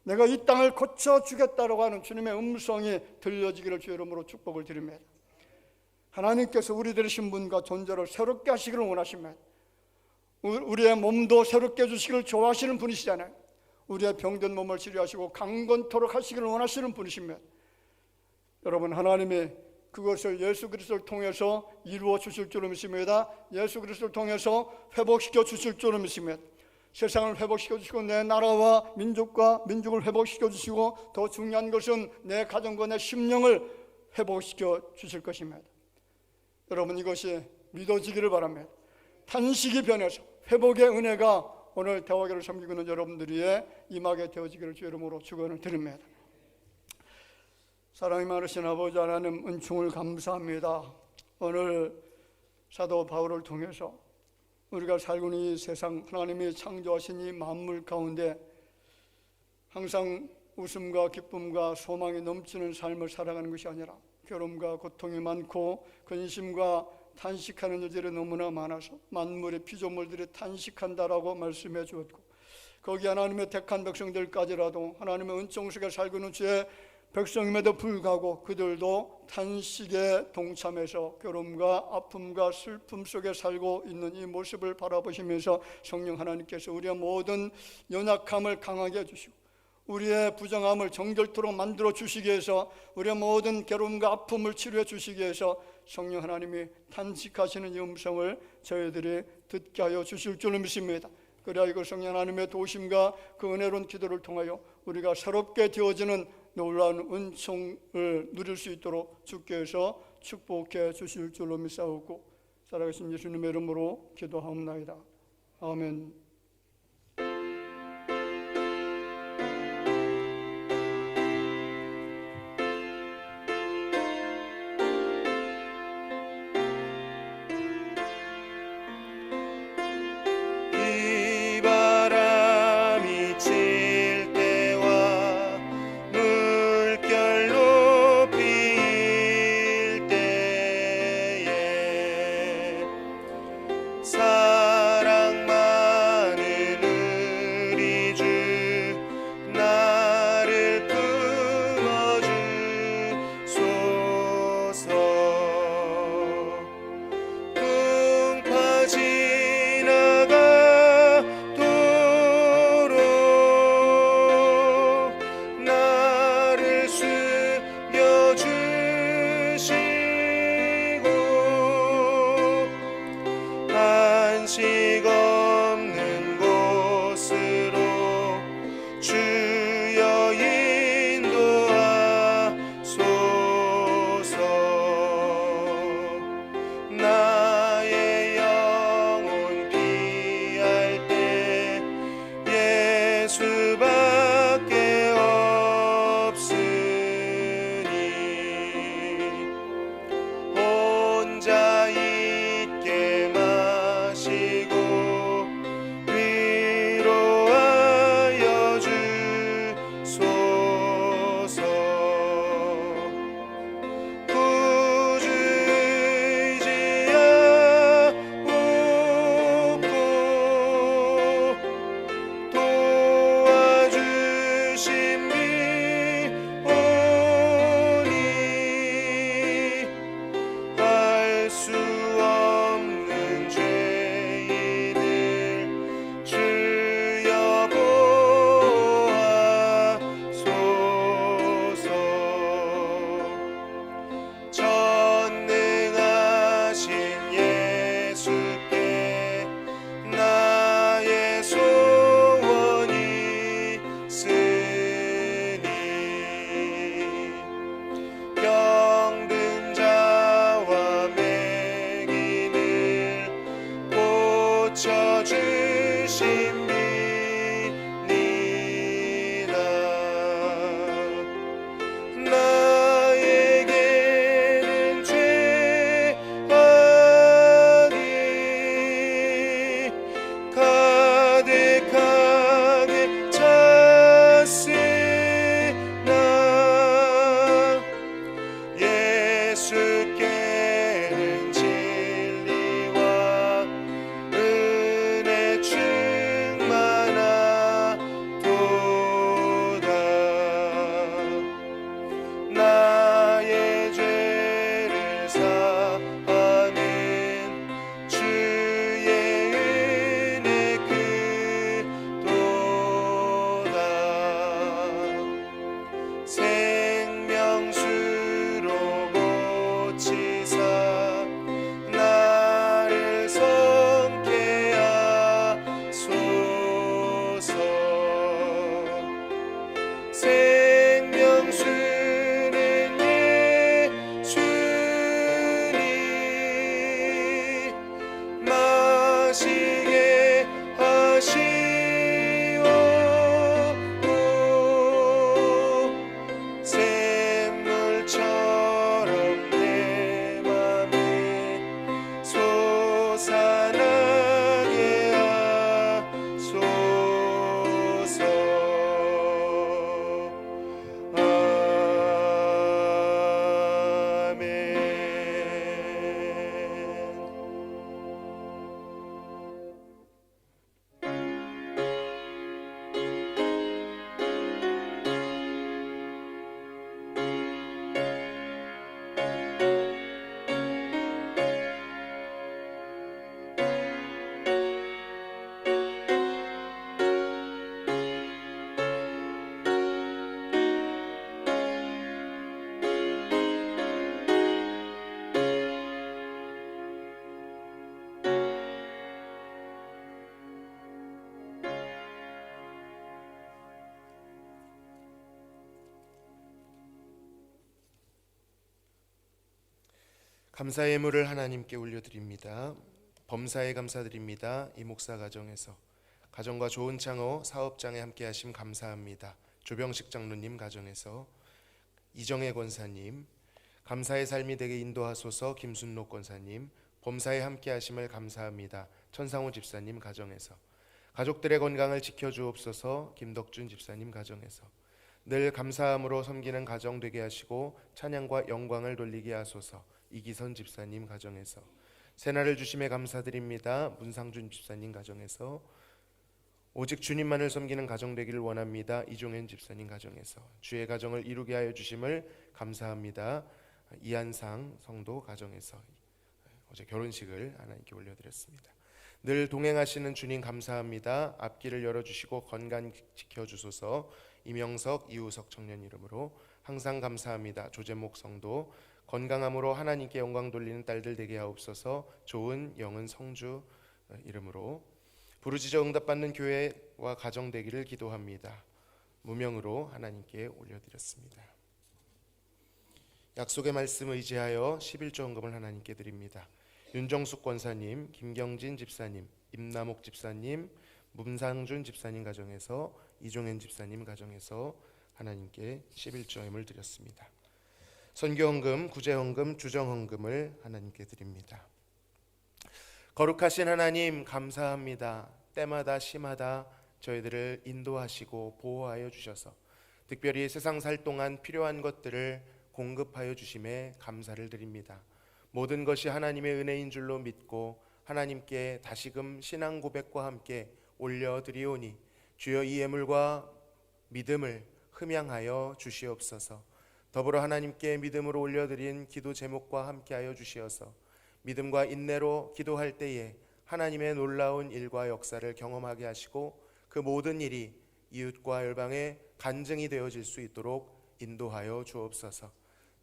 내가 이 땅을 고쳐주겠다라고 하는 주님의 음성이 들려지기를 주의 이름으로 축복을 드립니다. 하나님께서 우리들의 신분과 존재를 새롭게 하시기를 원하십니다. 우리의 몸도 새롭게 해주시기를 좋아하시는 분이시잖아요. 우리의 병든 몸을 치료하시고 강건토록 하시기를 원하시는 분이십니다. 여러분, 하나님이 그것을 예수 그리스도를 통해서 이루어 주실 줄로 믿습니다. 예수 그리스도를 통해서 회복시켜 주실 줄로 믿습니다. 세상을 회복시켜 주시고 내 나라와 민족을 회복시켜 주시고, 더 중요한 것은 내 가정과 내 심령을 회복시켜 주실 것입니다. 여러분, 이것이 믿어지기를 바랍니다. 탄식이 변해서 회복의 은혜가 오늘 대화교를 섬기고 있는 여러분들이 임하게 되어지기를 주 이름으로 축원을 드립니다. 사랑이 많으신 아버지 하나님, 은총을 감사합니다. 오늘 사도 바울을 통해서 우리가 살고 있는 이 세상, 하나님이 창조하신 이 만물 가운데 항상 웃음과 기쁨과 소망이 넘치는 삶을 살아가는 것이 아니라 괴로움과 고통이 많고 근심과 탄식하는 일들이 너무나 많아서 만물의 피조물들이 탄식한다라고 말씀해 주었고, 거기 하나님의 택한 백성들까지라도 하나님의 은총 속에 살고 있는 주의 백성임에도 불구하고 그들도 탄식에 동참해서 괴로움과 아픔과 슬픔 속에 살고 있는 이 모습을 바라보시면서 성령 하나님께서 우리의 모든 연약함을 강하게 해주시고 우리의 부정함을 정결토록 만들어 주시기 위해서 우리의 모든 괴로움과 아픔을 치료해 주시기 위해서 성령 하나님이 탄식하시는 이 음성을 저희들이 듣게 하여 주실 줄로 믿습니다. 그래야 이거 성령 하나님의 도우심과 그 은혜로운 기도를 통하여 우리가 새롭게 되어지는 놀라운 은총을 누릴 수 있도록 주께서 축복해 주실 줄로 믿사오고 살아계신 예수님의 이름으로 기도하옵나이다. 아멘. 마시게 하시오 샘물처럼 내 맘에 솟아나게 하소서 감사의 예물을 하나님께 올려드립니다. 범사에 감사드립니다. 이 목사 가정에서 가정과 좋은 창호 사업장에 함께하심 감사합니다. 조병식 장로님 가정에서 이정혜 권사님, 감사의 삶이 되게 인도하소서 김순록 권사님, 범사에 함께하심을 감사합니다. 천상호 집사님 가정에서 가족들의 건강을 지켜주옵소서 김덕준 집사님 가정에서 늘 감사함으로 섬기는 가정 되게 하시고 찬양과 영광을 돌리게 하소서 이기선 집사님 가정에서 새날을 주심에 감사드립니다. 문상준 집사님 가정에서 오직 주님만을 섬기는 가정 되기를 원합니다. 이종현 집사님 가정에서 주의 가정을 이루게 하여 주심을 감사합니다. 이한상 성도 가정에서 어제 결혼식을 하나님께 올려드렸습니다. 늘 동행하시는 주님 감사합니다. 앞길을 열어주시고 건강 지켜주소서 이명석 이우석 청년 이름으로 항상 감사합니다. 조재목 성도 건강함으로 하나님께 영광 돌리는 딸들 되게 하옵소서. 좋은 영은 성주 이름으로 부르짖어 응답받는 교회와 가정 되기를 기도합니다. 무명으로 하나님께 올려드렸습니다. 약속의 말씀 의지하여 11조 헌금을 하나님께 드립니다. 윤정숙 권사님, 김경진 집사님, 임남옥 집사님, 문상준 집사님 가정에서 이종현 집사님 가정에서 하나님께 11조 헌금을 드렸습니다. 선교헌금, 구제헌금, 주정헌금을 하나님께 드립니다. 거룩하신 하나님 감사합니다. 때마다 시마다 저희들을 인도하시고 보호하여 주셔서 특별히 세상 살 동안 필요한 것들을 공급하여 주심에 감사를 드립니다. 모든 것이 하나님의 은혜인 줄로 믿고 하나님께 다시금 신앙 고백과 함께 올려드리오니 주여 이 예물과 믿음을 흠양하여 주시옵소서. 더불어 하나님께 믿음으로 올려드린 기도 제목과 함께하여 주시어서 믿음과 인내로 기도할 때에 하나님의 놀라운 일과 역사를 경험하게 하시고 그 모든 일이 이웃과 열방의 간증이 되어질 수 있도록 인도하여 주옵소서.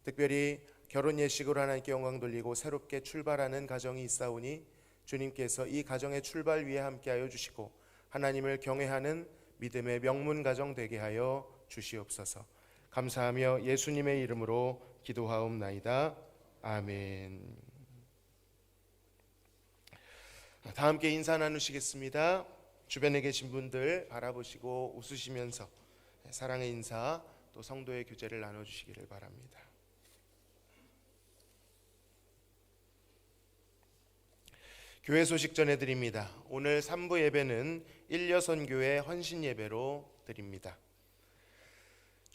특별히 결혼 예식으로 하나님께 영광 돌리고 새롭게 출발하는 가정이 있사오니 주님께서 이 가정의 출발 위에 함께하여 주시고 하나님을 경외하는 믿음의 명문 가정 되게 하여 주시옵소서. 감사하며 예수님의 이름으로 기도하옵나이다. 아멘. 다 함께 인사 나누시겠습니다. 주변에 계신 분들 바라보시고 웃으시면서 사랑의 인사 또 성도의 교제를 나눠주시기를 바랍니다. 교회 소식 전해드립니다. 오늘 3부 예배는 일여선교회 헌신예배로 드립니다.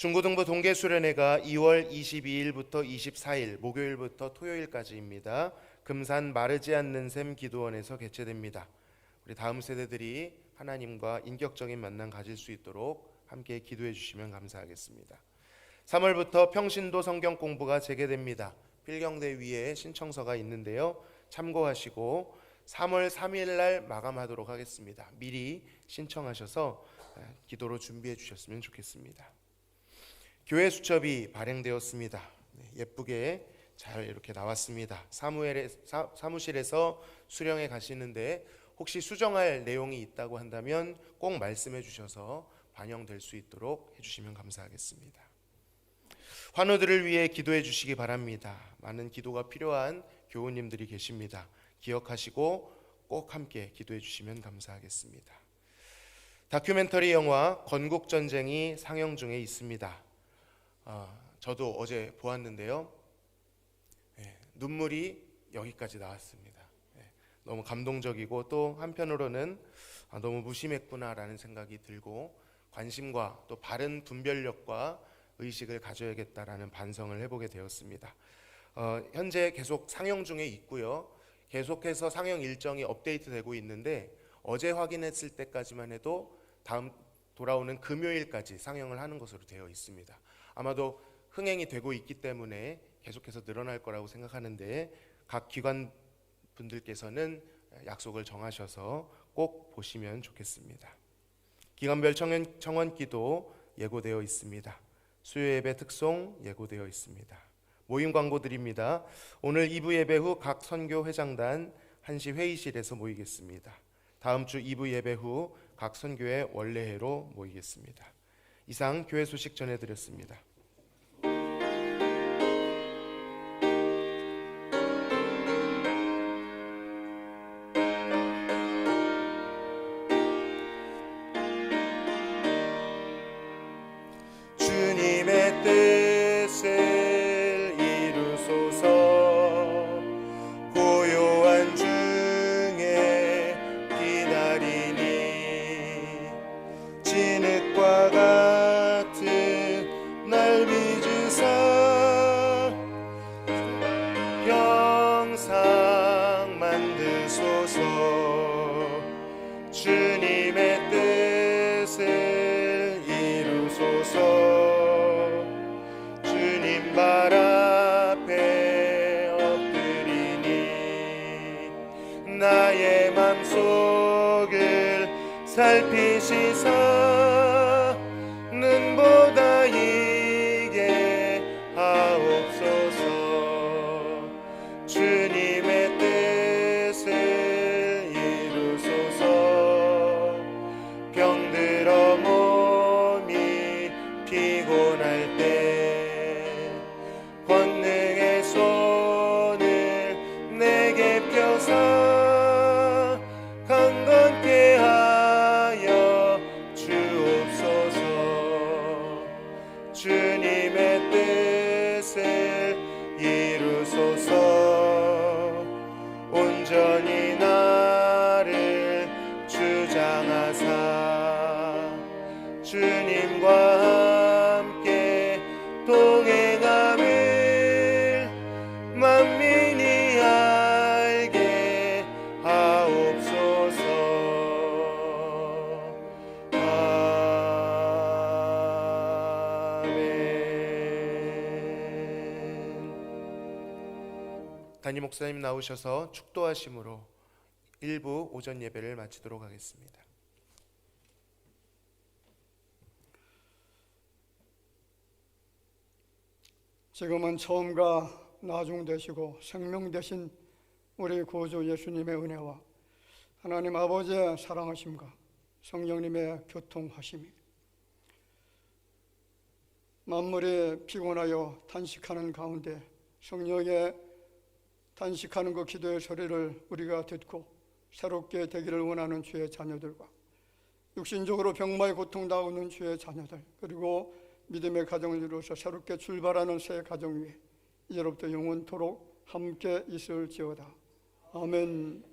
중고등부 동계수련회가 2월 22일부터 24일 목요일부터 토요일까지입니다. 금산 마르지 않는 샘 기도원에서 개최됩니다. 우리 다음 세대들이 하나님과 인격적인 만남 가질 수 있도록 함께 기도해 주시면 감사하겠습니다. 3월부터 평신도 성경 공부가 재개됩니다. 필경대 위에 신청서가 있는데요. 참고하시고 3월 3일 날 마감하도록 하겠습니다. 미리 신청하셔서 기도로 준비해 주셨으면 좋겠습니다. 교회 수첩이 발행되었습니다. 예쁘게 잘 이렇게 나왔습니다. 사무실에서 수령해 가시는데 혹시 수정할 내용이 있다고 한다면 꼭 말씀해 주셔서 반영될 수 있도록 해주시면 감사하겠습니다. 환우들을 위해 기도해 주시기 바랍니다. 많은 기도가 필요한 교우님들이 계십니다. 기억하시고 꼭 함께 기도해 주시면 감사하겠습니다. 다큐멘터리 영화 건국전쟁이 상영 중에 있습니다. 저도 어제 보았는데요. 눈물이 여기까지 나왔습니다. 너무 감동적이고 또 한편으로는 너무 무심했구나라는 생각이 들고 관심과 또 바른 분별력과 의식을 가져야겠다라는 반성을 해보게 되었습니다. 현재 계속 상영 중에 있고요. 계속해서 상영 일정이 업데이트되고 있는데 어제 확인했을 때까지만 해도 다음 돌아오는 금요일까지 상영을 하는 것으로 되어 있습니다. 아마도 흥행이 되고 있기 때문에 계속해서 늘어날 거라고 생각하는데 각 기관 분들께서는 약속을 정하셔서 꼭 보시면 좋겠습니다. 기관별 청원 기도 예고되어 있습니다. 수요 예배 특송 예고되어 있습니다. 모임 광고 드립니다. 오늘 2부 예배 후 각 선교 회장단 1시 회의실에서 모이겠습니다. 다음 주 2부 예배 후 각 선교회 원래회로 모이겠습니다. 이상 교회 소식 전해드렸습니다. 주님의 뜻을 이루소서. 고요한 중에 기다리니 진흙과 같은 날 빚으사 평상 만드소서. 주님의 뜻을 이루소서. 주님 발 앞에 엎드리니 나의 맘속을 살피시사 눈보다 이게 하옵소서. 주님의 뜻을 이루소서. 병들어 몸이 피곤할 때 권능의 손을 내게 펴사 강건케 하여 주옵소서. 주님의 뜻을 이루소서. 온전히 나를 주장하사 주님과 함께 동행함을 만민이 알게 하옵소서. 아멘. 담임 목사님 나오셔서 축도하심으로 1부 오전 예배를 마치도록 하겠습니다. 지금은 처음과 나중 되시고 생명 되신 우리 구주 예수님의 은혜와 하나님 아버지의 사랑하심과 성령님의 교통하심이 만물이 피곤하여 단식하는 가운데 성령의 단식하는 그 기도의 소리를 우리가 듣고 새롭게 되기를 원하는 주의 자녀들과 육신적으로 병마의 고통당하는 주의 자녀들, 그리고 믿음의 가정을 이루어서 새롭게 출발하는 새 가정 위에 이제로부터 영원토록 함께 있을지어다. 아멘.